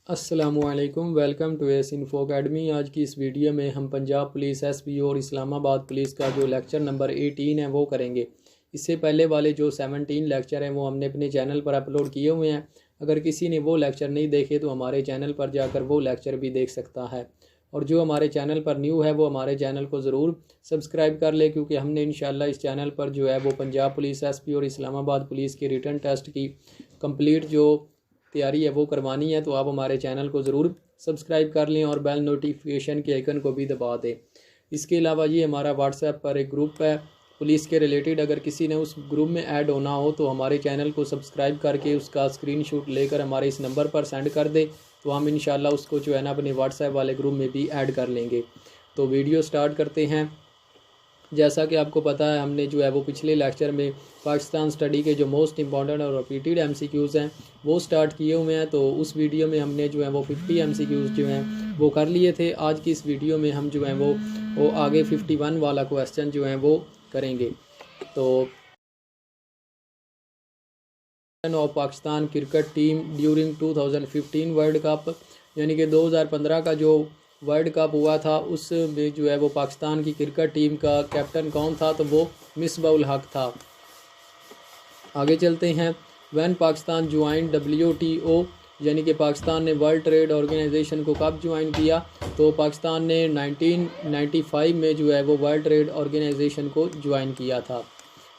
अस्सलामुअलैकुम, welcome to S info academy. आज की इस वीडियो में हम पंजाब पुलिस एसपी और इस्लामाबाद पुलिस का जो लेक्चर नंबर 18 है वो करेंगे। इससे पहले वाले जो 17 लेक्चर हैं वो हमने अपने चैनल पर अपलोड किए हुए हैं। अगर किसी ने वो लेक्चर नहीं देखे तो हमारे चैनल पर जाकर वो लेक्चर भी देख सकता है। और जो हमारे चैनल पर न्यू है वो हमारे चैनल को ज़रूर सब्सक्राइब कर ले, क्योंकि हमने इंशाल्लाह इस चैनल पर जो है वो पंजाब पुलिस एसपी और इस्लामाबाद पुलिस के रिटन टेस्ट की कंप्लीट जो तैयारी है वो करवानी है। तो आप हमारे चैनल को ज़रूर सब्सक्राइब कर लें और बेल नोटिफिकेशन के आइकन को भी दबा दें। इसके अलावा ये हमारा व्हाट्सएप पर एक ग्रुप है पुलिस के रिलेटेड। अगर किसी ने उस ग्रुप में ऐड होना हो तो हमारे चैनल को सब्सक्राइब करके उसका स्क्रीनशॉट लेकर हमारे इस नंबर पर सेंड कर दें, तो हम इंशाल्लाह उसको जो है ना अपने व्हाट्सएप वाले ग्रुप में भी ऐड कर लेंगे। तो वीडियो स्टार्ट करते हैं। जैसा कि आपको पता है, हमने जो है वो पिछले लेक्चर में पाकिस्तान स्टडी के जो मोस्ट इंपॉर्टेंट और रिपीटेड एमसीक्यूज़ हैं वो स्टार्ट किए हुए हैं। तो उस वीडियो में हमने जो है वो 50 एमसीक्यूज़ जो हैं वो कर लिए थे। आज की इस वीडियो में हम जो है वो आगे 51 वाला क्वेश्चन जो है वो करेंगे। तो of Pakistan cricket team during 2015 world cup, यानी कि 2015 का जो वर्ल्ड कप हुआ था उसमें जो है वो पाकिस्तान की क्रिकेट टीम का कैप्टन कौन था, तो वो मिसबाउल हक था। आगे चलते हैं। व्हेन पाकिस्तान ज्वाइन WTO, यानी कि पाकिस्तान ने वर्ल्ड ट्रेड ऑर्गेनाइजेशन को कब ज्वाइन किया, तो पाकिस्तान ने 1995 में जो है वो वर्ल्ड ट्रेड ऑर्गेनाइजेशन को ज्वाइन किया था।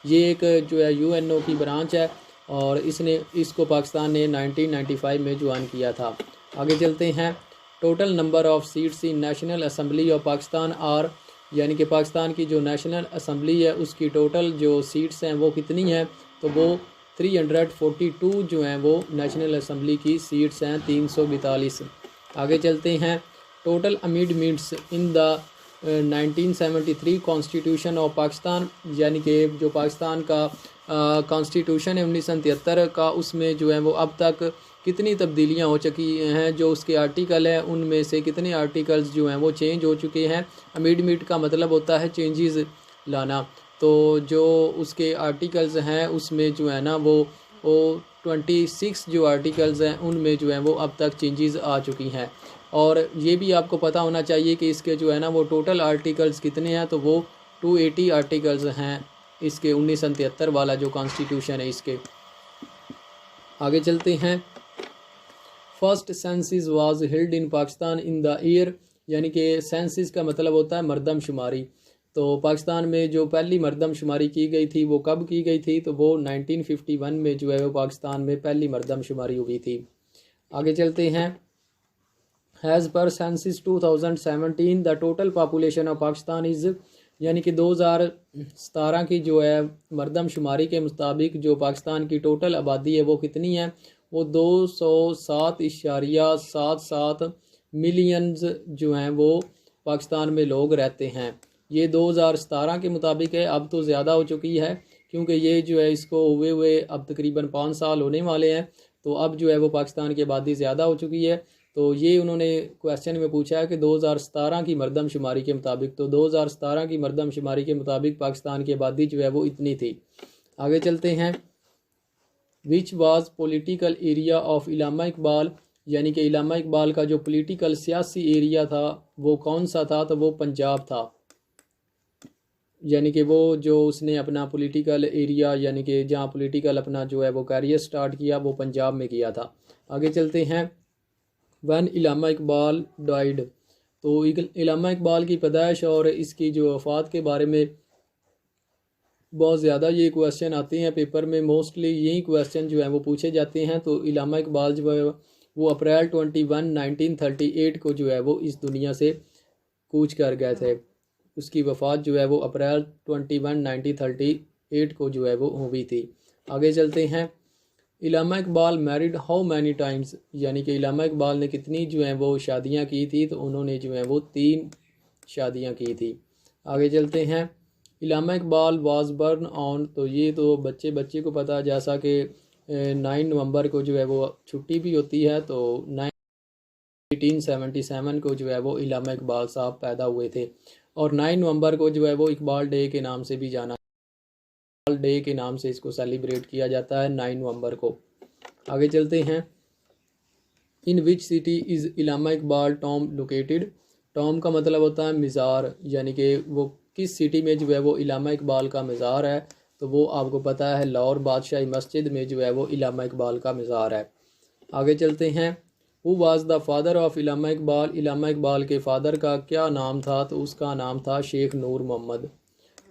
ये एक जो है UNO की ब्रांच है और इसको पाकिस्तान ने 1995 में ज्वाइन किया था। आगे चलते हैं। Total number of seats in national assembly of Pakistan are, यानी कि पाकिस्तान की जो नेशनल असम्बली है उसकी टोटल जो सीट्स हैं वो कितनी हैं, तो वो 342 जो हैं वो नेशनल असम्बली की सीट्स हैं, 342। आगे चलते हैं। Total amendments in the 1973 constitution of Pakistan, यानी कि जो पाकिस्तान का कॉन्स्टिट्यूशन है 1973 का, उसमें जो है वो अब तक कितनी तब्दीलियां हो चुकी हैं। जो उसके आर्टिकल हैं उनमें से कितने आर्टिकल्स जो हैं वो चेंज हो चुके हैं। अमेंडमेंट का मतलब होता है चेंजेस लाना। तो जो उसके आर्टिकल्स हैं उसमें जो है ना वो 26 जो आर्टिकल्स हैं उनमें जो है वो अब तक चेंजेस आ चुकी हैं। और ये भी आपको पता होना चाहिए कि इसके जो है ना वो टोटल आर्टिकल्स कितने हैं, तो वो 280 आर्टिकल्स हैं इसके 1973 वाला जो कॉन्स्टिट्यूशन है इसके। आगे चलते हैं। First census was held in Pakistan in the year, यानी कि सेंसिस का मतलब होता है मरदमशुमारी। तो पाकिस्तान में जो पहली मरदमशुमारी की गई थी वो कब की गई थी, तो वो 1951 में जो है वो पाकिस्तान में पहली मरदमशुमारी हुई थी। आगे चलते हैं। As per census 2017 the total population of Pakistan is, यानी कि 2017 की जो है मरदमशुमारी के मुताबिक जो पाकिस्तान की टोटल आबादी है वो कितनी है, वो 207.77 मिलियंस जो हैं वो पाकिस्तान में लोग रहते हैं। ये 2017 के मुताबिक है। अब तो ज़्यादा हो चुकी है क्योंकि ये जो है इसको हुए अब तकरीबन 5 साल होने वाले हैं। तो अब जो है वो पाकिस्तान की आबादी ज़्यादा हो चुकी है। तो ये उन्होंने क्वेश्चन में पूछा है कि 2017 की मरदमशुमारी के मुताबिक, तो 2017 की मरदमशुमारी के मुताबिक पाकिस्तान की आबादी जो है वो इतनी थी। आगे चलते हैं। Which was political area of Allama Iqbal, यानी कि इलामा इकबाल का जो पॉलिटिकल सियासी एरिया था वो कौन सा था, तो वो पंजाब था। यानी कि वो जो उसने अपना पॉलिटिकल एरिया, यानी कि जहाँ पॉलिटिकल अपना जो है वो कैरियर स्टार्ट किया वो पंजाब में किया था। आगे चलते हैं। वन इलामा इकबाल डाइड, तो इलामा इकबाल की पैदाइश और इसकी जो वफ़ात के बारे में बहुत ज़्यादा ये क्वेश्चन आते हैं पेपर में। मोस्टली यही क्वेश्चन जो है वो पूछे जाते हैं। तो इलामा इकबाल जो है वो अप्रैल 21, 1938 को जो है वो इस दुनिया से कूच कर गए थे। उसकी वफ़ात जो है वो अप्रैल 21, 1938 को जो है वो हुई थी। आगे चलते हैं। Allama Iqbal married how many times, यानी कि इलामा इकबाल ने कितनी जो है वो शादियां की थी, तो उन्होंने जो है वो 3 शादियां की थी। आगे चलते हैं। Allama Iqbal was born on, तो ये तो बच्चे को पता है, जैसा कि 9 नवंबर को जो है वो छुट्टी भी होती है। तो 1877 को जो है वो इलामा इकबाल साहब पैदा हुए थे और 9 नवंबर को जो है वो इकबाल डे के नाम से भी जाना, इकबाल डे के नाम से इसको सेलिब्रेट किया जाता है 9 नवंबर को। आगे चलते हैं। In which city is Allama Iqbal tomb located. Tomb का मतलब होता है मज़ार, यानी कि वो किस सिटी में जो है वो इलामा इकबाल का मज़ार है, तो वो आपको पता है लाहौर बादशाही मस्जिद में जो है वो इलामा इकबाल का मज़ार है। आगे चलते हैं। Who was the father of Allama Iqbal. Allama Iqbal के फ़ादर का क्या नाम था, तो उसका नाम था शेख नूर मोहम्मद।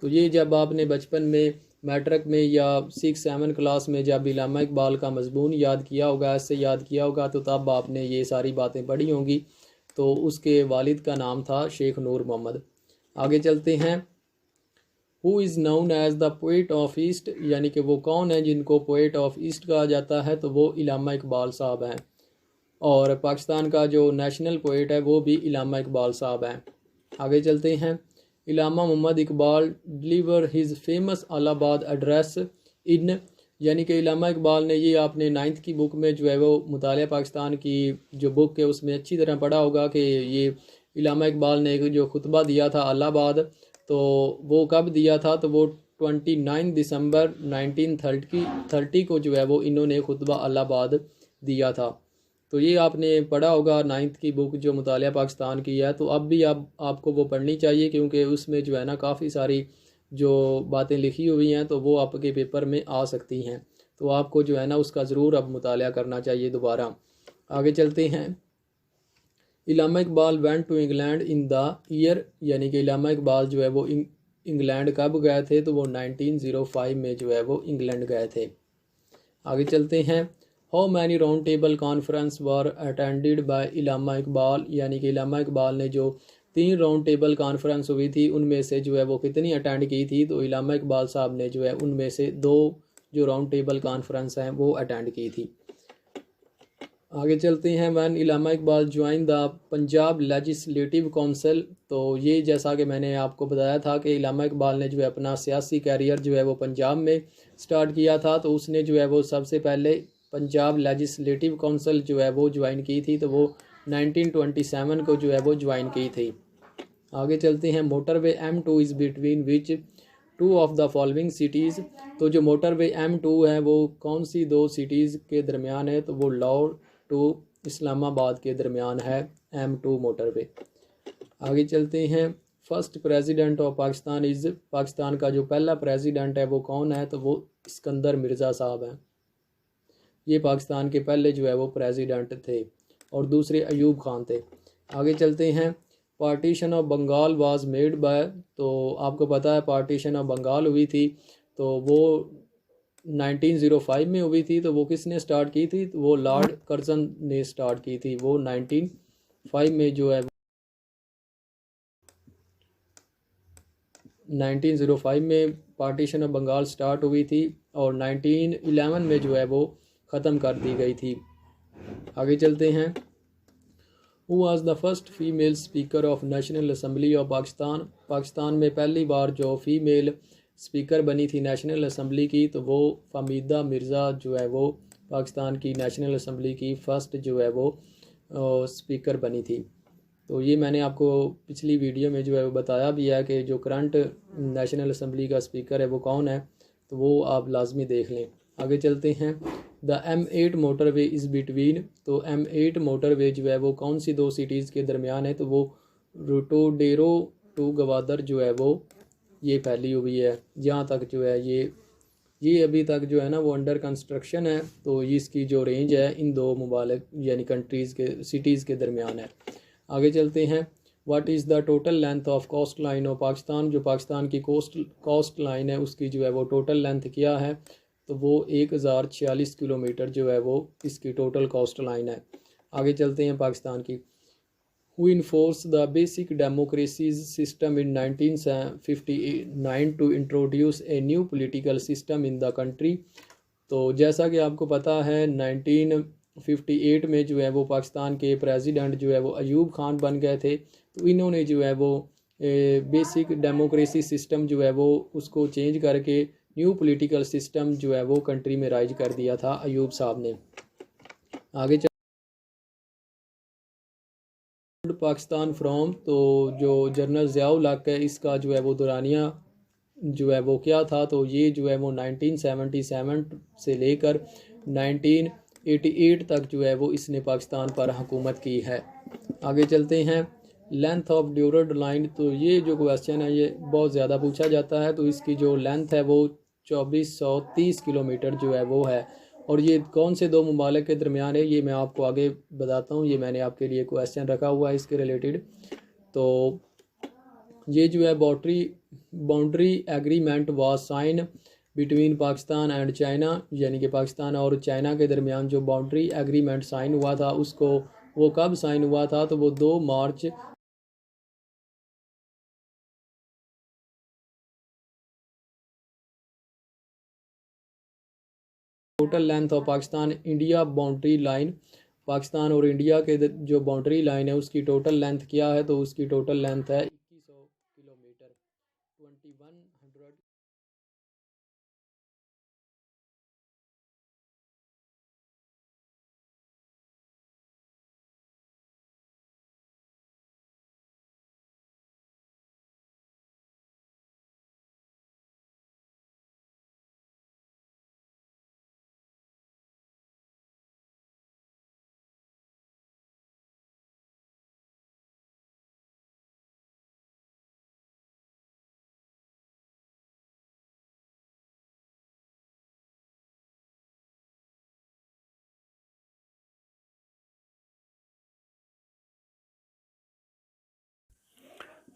तो ये जब आपने बचपन में मैट्रिक में या 6-7 क्लास में जब इलामा इकबाल का मजमून याद किया होगा, ऐसे याद किया होगा, तो तब आपने ये सारी बातें पढ़ी होंगी। तो उसके वालिद का नाम था शेख नूर मोहम्मद। आगे चलते हैं। Who is known as the poet of east, यानी कि वो कौन है जिनको पोइट ऑफ ईस्ट कहा जाता है, तो वो इलामा इकबाल साहब हैं। और पाकिस्तान का जो नेशनल पोइट है वो भी इलामा इकबाल साहब हैं। आगे चलते हैं। Allama Mohammad Iqbal deliver his famous Allahabad address in, यानी कि इलामा इकबाल ने, ये आपने 9th की बुक में जो है वो मुतालिया पाकिस्तान की जो बुक है उसमें अच्छी तरह पढ़ा होगा कि ये इलामा इकबाल ने एक जो खुतबा दिया था अलाहाबाद, तो वो कब दिया था, तो वो 29 दिसंबर 1930 को जो है वो इन्होंने खुतबा अलाहाबाद दिया था। तो ये आपने पढ़ा होगा 9th की बुक जो मुतालिया पाकिस्तान की है, तो अब भी आपको वो पढ़नी चाहिए, क्योंकि उसमें जो है ना काफ़ी सारी जो बातें लिखी हुई हैं तो वो आपके पेपर में आ सकती हैं। तो आपको जो है ना उसका ज़रूर अब मुतालिया करना चाहिए दोबारा। आगे चलते हैं। Allama Iqbal went to England in the year, यानी कि इलामा इकबाल जो है वो इंग्लैंड कब गए थे, तो वो 1905 में जो है वो इंग्लैंड गए थे। आगे चलते हैं। How many round table conference were attended by Allama Iqbal, यानी कि इलामा इकबाल ने जो 3 राउंड टेबल कॉन्फ्रेंस हुई थी उनमें से जो है वो कितनी अटेंड की थी, तो इलामा इकबाल साहब ने जो है उनमें से 2 जो राउंड टेबल कॉन्फ्रेंस हैं वो अटेंड की थी। आगे चलते हैं। When Allama Iqbal join the Punjab legislative council, तो ये जैसा कि मैंने आपको बताया था कि इलामा इकबाल ने जो है अपना सियासी कैरियर जो है वो पंजाब में स्टार्ट किया था, तो उसने जो है वो सबसे पहले पंजाब लेजिस्लेटिव काउंसिल जो है वो ज्वाइन की थी, तो वो 1927 को जो है वो ज्वाइन की थी। आगे चलते हैं। Motorway M2 is between which 2 of the following cities, तो जो मोटरवे M2 है वो कौन सी 2 सिटीज़ के दरमियान है, तो वो लाहौर टू इस्लामाबाद के दरमियान है M2 मोटरवे। आगे चलते हैं। First president of Pakistan is, Pakistan का जो पहला प्रेसिडेंट है वो कौन है, तो वो सिकंदर मिर्ज़ा साहब हैं। ये पाकिस्तान के पहले जो है वो प्रेसिडेंट थे, और दूसरे अयूब खान थे। आगे चलते हैं। Partition of Bengal was made by, तो आपको पता है पार्टीशन ऑफ बंगाल हुई थी, तो वो 1905 में हुई थी, तो वो किसने स्टार्ट की थी, तो वो लॉर्ड कर्जन ने स्टार्ट की थी। वो 1905 में जो है 1905 में पार्टीशन ऑफ बंगाल स्टार्ट हुई थी, और 1911 में जो है वो ख़त्म कर दी गई थी। आगे चलते हैं। Who was the first female speaker of national assembly of Pakistan, Pakistan में पहली बार जो फीमेल स्पीकर बनी थी नेशनल असम्बली की, तो वो फमीदा मिर्ज़ा जो है वो पाकिस्तान की नेशनल असम्बली की फ़र्स्ट जो है वो स्पीकर बनी थी। तो ये मैंने आपको पिछली वीडियो में जो है वो बताया भी है कि जो करंट नेशनल असम्बली का स्पीकर है वो कौन है, तो वो आप लाजमी देख लें। आगे चलते हैं। The M8 motorway is between, तो M8 मोटरवे जो है वो कौन सी 2 सिटीज़ के दरमियान है, तो वो रोटोडेरो टू गवादर जो है वो ये फैली हुई है। जहाँ तक जो है ये अभी तक जो है ना वो अंडर कंस्ट्रक्शन है, तो इसकी जो रेंज है इन 2 मुबालिक यानी कंट्रीज़ के सिटीज़ के दरमियान है। आगे चलते हैं। What is the total length of coast line of Pakistan, जो पाकिस्तान की कोस्ट लाइन है उसकी जो है वो टोटल लेंथ क्या है, तो वो 1046 किलोमीटर जो है वो इसकी टोटल कोस्ट लाइन है। आगे चलते हैं पाकिस्तान की। Who enforce the basic democracies system in 1959 to introduce a new political system in the country, तो जैसा कि आपको पता है 1958 में जो है वो पाकिस्तान के प्रेसिडेंट जो है वो अयूब खान बन गए थे, तो इन्होंने जो है वो बेसिक डेमोक्रेसी सिस्टम जो है वो उसको चेंज करके न्यू पॉलिटिकल सिस्टम जो है वो कंट्री में राइज कर दिया था अयूब साहब ने। आगे पाकिस्तान फ्रॉम, तो जो जनरल ज़ियाउल हक है इसका जो है वो दुरानिया जो है वो क्या था, तो ये जो है वो 1977 से लेकर 88 तक जो है वो इसने पाकिस्तान पर हुकूमत की है। आगे चलते हैं, लेंथ ऑफ ड्यूरेड लाइन। तो ये जो क्वेश्चन है ये बहुत ज़्यादा पूछा जाता है। तो इसकी जो लेंथ है वो 2430 किलोमीटर जो है वो है। और ये कौन से दो ममालिक के दरमियान है, ये मैं आपको आगे बताता हूँ। ये मैंने आपके लिए क्वेश्चन रखा हुआ है इसके रिलेटेड। तो ये जो है boundary agreement was sign between Pakistan and China, यानी कि पाकिस्तान और चाइना के दरमियान जो बाउंड्री एग्रीमेंट साइन हुआ था उसको वो कब साइन हुआ था, तो वो 2 मार्च total length of Pakistan India boundary line, Pakistan और इंडिया के जो बाउंड्री लाइन है उसकी टोटल लेंथ क्या है, तो उसकी टोटल लेंथ है 2100 किलोमीटर, 2100।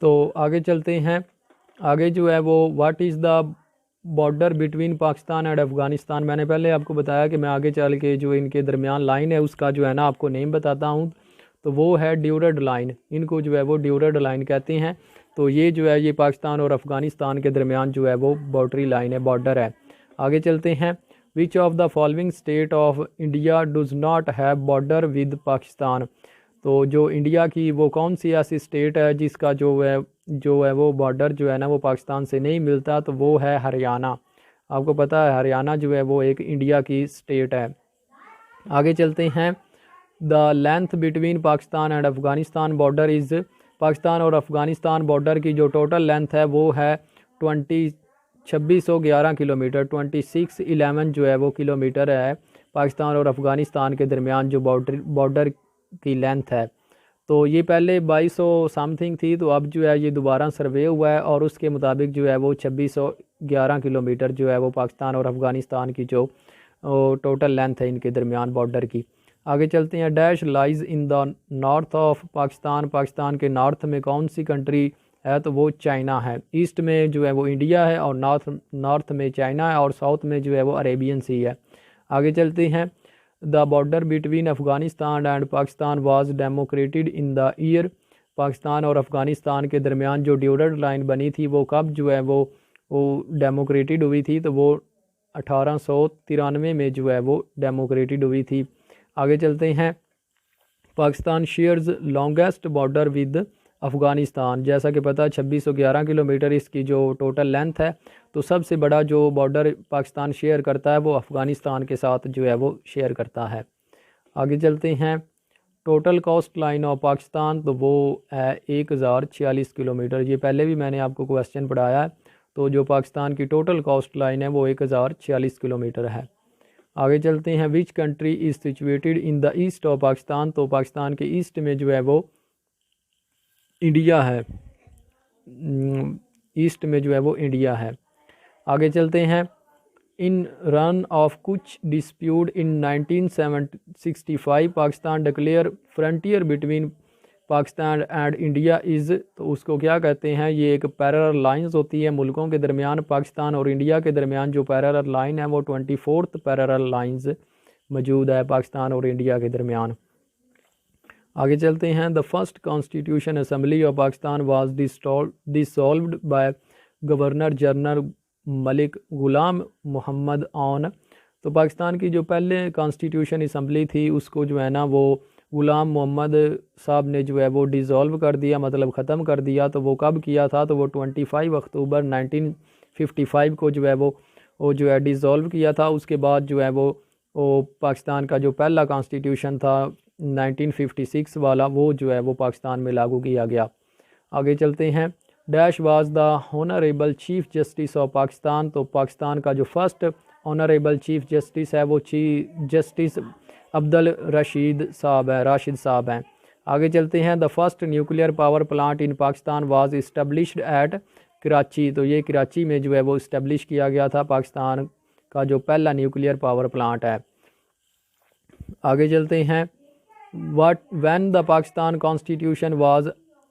तो आगे चलते हैं। आगे जो है वो what is the border between Pakistan and Afghanistan. मैंने पहले आपको बताया कि मैं आगे चल के जो इनके दरमियान लाइन है उसका जो है ना आपको नेम बताता हूँ। तो वो है ड्यूरेड लाइन, इनको जो है वो ड्यूरेड लाइन कहते हैं। तो ये जो है ये पाकिस्तान और अफ़गानिस्तान के दरमियान जो है वो बाउंड्री लाइन है, बॉर्डर है। आगे चलते हैं, which of the following state of India does not have border with Pakistan. तो जो इंडिया की वो कौन सी ऐसी स्टेट है जिसका जो है वो बॉर्डर जो है ना वो पाकिस्तान से नहीं मिलता, तो वो है हरियाणा। आपको पता है हरियाणा जो है वो एक इंडिया की स्टेट है। आगे चलते हैं, the length between Pakistan and Afghanistan border is. Pakistan और अफ़गानिस्तान बॉर्डर की जो टोटल लेंथ है वो है 2611 किलोमीटर, 2611 जो है वो किलोमीटर है पाकिस्तान और अफ़गानिस्तान के दरमियान जो बॉर्डर की लेंथ है। तो ये पहले 2200 समथिंग थी, तो अब जो है ये दोबारा सर्वे हुआ है और उसके मुताबिक जो है वो 2611 किलोमीटर जो है वो पाकिस्तान और अफ़गानिस्तान की जो टोटल लेंथ है इनके दरमियान बॉर्डर की। आगे चलते हैं, dash lies in the north of Pakistan. Pakistan के नॉर्थ में कौन सी कंट्री है, तो वो चाइना है। ईस्ट में जो है वो इंडिया है और नॉर्थ में चाइना है और साउथ में जो है वो अरेबियन सी है। आगे चलते हैं, the border between Afghanistan and Pakistan was demarcated in the year. Pakistan और अफ़गानिस्तान के दरमियान जो ड्यूरेड लाइन बनी थी वो कब जो है वो डेमोक्रेटेड हुई थी, तो वो 1893 में जो है वो डेमोक्रेटेड हुई थी। आगे चलते हैं, Pakistan shares longest border with Afghanistan. जैसा कि पता 2611 किलोमीटर इसकी जो टोटल लेंथ है, तो सबसे बड़ा जो बॉर्डर पाकिस्तान शेयर करता है वो अफ़गानिस्तान के साथ जो है वो शेयर करता है। आगे चलते हैं, total cost line of Pakistan, तो वो है 1046 किलोमीटर। ये पहले भी मैंने आपको क्वेश्चन पढ़ाया है। तो जो पाकिस्तान की टोटल कोस्ट लाइन है वो 1046 किलोमीटर है। आगे चलते हैं, which country is situated in the east of Pakistan. तो पाकिस्तान के ईस्ट में जो है वो इंडिया है, ईस्ट में जो है वो इंडिया है। आगे चलते हैं, इन रन ऑफ कुछ dispute in 1965 Pakistan declare frontier between Pakistan and India is. तो उसको क्या कहते हैं, ये एक पैरेलल लाइंस होती है मुल्कों के दरमियान। पाकिस्तान और इंडिया के दरमियान जो पैरेलल लाइन है वो 24th पैरेलल लाइंस मौजूद है पाकिस्तान और इंडिया के दरमियान। आगे चलते हैं, the first constitution assembly of Pakistan was dissolved by governor general Malik Ghulam Mohammad on. तो पाकिस्तान की जो पहले कॉन्स्टिट्यूशन असम्बली थी उसको जो है ना वो ग़ुलाम मोहम्मद साहब ने जो है वो डिज़ोल्व कर दिया, मतलब ख़त्म कर दिया। तो वो कब किया था, तो वो 25 अक्टूबर 1955 को जो है वो जो है डिज़ोल्व किया था। उसके बाद जो है वो पाकिस्तान का जो पहला कॉन्स्टिट्यूशन था 1956 वाला वो जो है वो पाकिस्तान में लागू किया गया। आगे चलते हैं, dash was the honourable chief justice of Pakistan. तो पाकिस्तान का जो फर्स्ट ऑनरेबल चीफ़ जस्टिस है वो चीफ जस्टिस अब्दुल रशीद साहब हैं, राशिद साहब हैं। आगे चलते हैं। The first nuclear power plant in Pakistan was established at Karachi. तो ये कराची में जो है वो इस्टब्लिश किया गया था, पाकिस्तान का जो पहला न्यूक्लियर पावर प्लांट है। आगे चलते हैं। When the Pakistan constitution was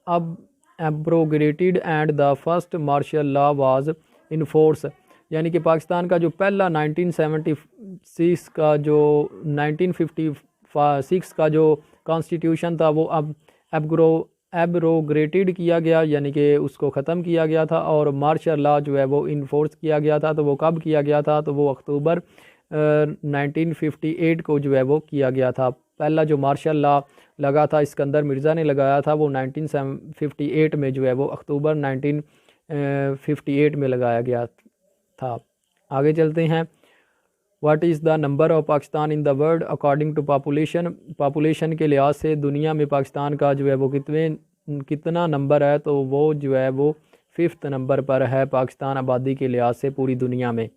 अब abrogated and the first martial law was in force. यानी कि पाकिस्तान का जो पहला 1976 का जो 1956 का जो कॉन्स्टिट्यूशन था वो अब एब्रोगेटेड किया गया, यानी कि उसको ख़त्म किया गया था। और मार्शल लॉ जो है वो इन्फोर्स किया गया था। तो वो कब किया गया था? तो वो अक्टूबर 1958 को जो है वो किया गया था। पहला जो मार्शल लॉ लगा था सिकंदर मिर्ज़ा ने लगाया था, वो 1958 में जो है वो अक्टूबर 1958 में लगाया गया था। आगे चलते हैं। What is the number of Pakistan in the world according to population. Population के लिहाज से दुनिया में पाकिस्तान का जो है वो कितना नंबर है? तो वो जो है वो 5th नंबर पर है पाकिस्तान आबादी के लिहाज से पूरी दुनिया में।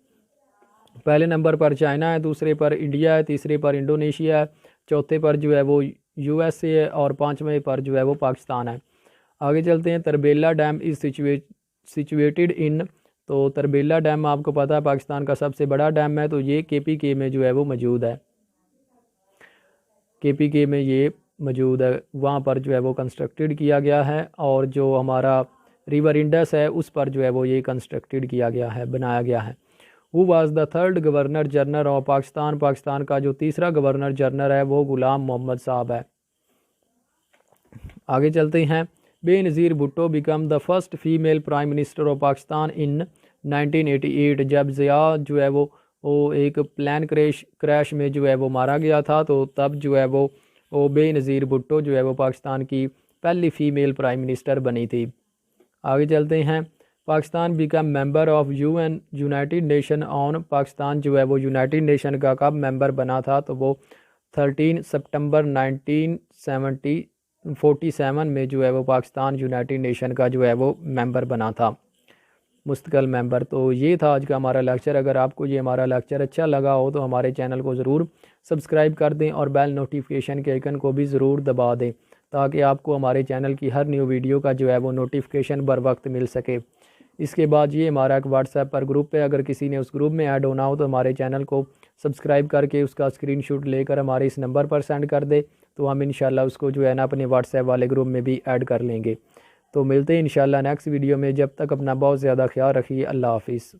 पहले नंबर पर चाइना है, दूसरे पर इंडिया है, तीसरे पर इंडोनेशिया है, चौथे पर जो है वो USA है और 5वें पर जो है वो पाकिस्तान है। आगे चलते हैं। Tarbela dam is situated in. तो तरबेला डैम आपको पता है पाकिस्तान का सबसे बड़ा डैम है, तो ये KPK में जो है वो मौजूद है। KPK में ये मौजूद है, वहाँ पर जो है वो कंस्ट्रक्टेड किया गया है। और जो हमारा रिवर इंडस है उस पर जो है वो ये कंस्ट्रक्टेड किया गया है, बनाया गया है। Who was the third governor general of Pakistan. Pakistan का जो तीसरा गवर्नर जनरल है वो गुलाम मोहम्मद साहब है। आगे चलते हैं। Benazir Bhutto become the first female prime minister of Pakistan in 1988। जब ज़िया जो है वो एक प्लान क्रैश में जो है वो मारा गया था, तो तब जो है वो बेनज़ीर भुट्टो जो है वो पाकिस्तान की पहली फ़ीमेल प्राइम मिनिस्टर बनी थी। आगे चलते हैं। Pakistan become member of UN United nation on. Pakistan जो है वो यूनाइटेड नेशन का कब मेंबर बना था? तो वो 13 सितंबर 1947 में जो है वो पाकिस्तान यूनाइटेड नेशन का जो है वो मेंबर बना था, मुस्तकिल मेंबर। तो ये था आज का हमारा लेक्चर। अगर आपको ये हमारा लेक्चर अच्छा लगा हो तो हमारे चैनल को ज़रूर सब्सक्राइब कर दें और बेल नोटिफिकेशन के आइकन को भी ज़रूर दबा दें, ताकि आपको हमारे चैनल की हर न्यू वीडियो का जो है वो नोटिफिकेशन बर वक्त मिल सके। इसके बाद ये हमारा एक व्हाट्सएप पर ग्रुप है, अगर किसी ने उस ग्रुप में ऐड होना हो तो हमारे चैनल को सब्सक्राइब करके उसका स्क्रीनशॉट लेकर हमारे इस नंबर पर सेंड कर दे, तो हम इंशाल्लाह उसको जो है ना अपने व्हाट्सएप वाले ग्रुप में भी ऐड कर लेंगे। तो मिलते हैं इंशाल्लाह नेक्स्ट वीडियो में। जब तक अपना बहुत ज़्यादा ख्याल रखिए। अल्लाह हाफिज़।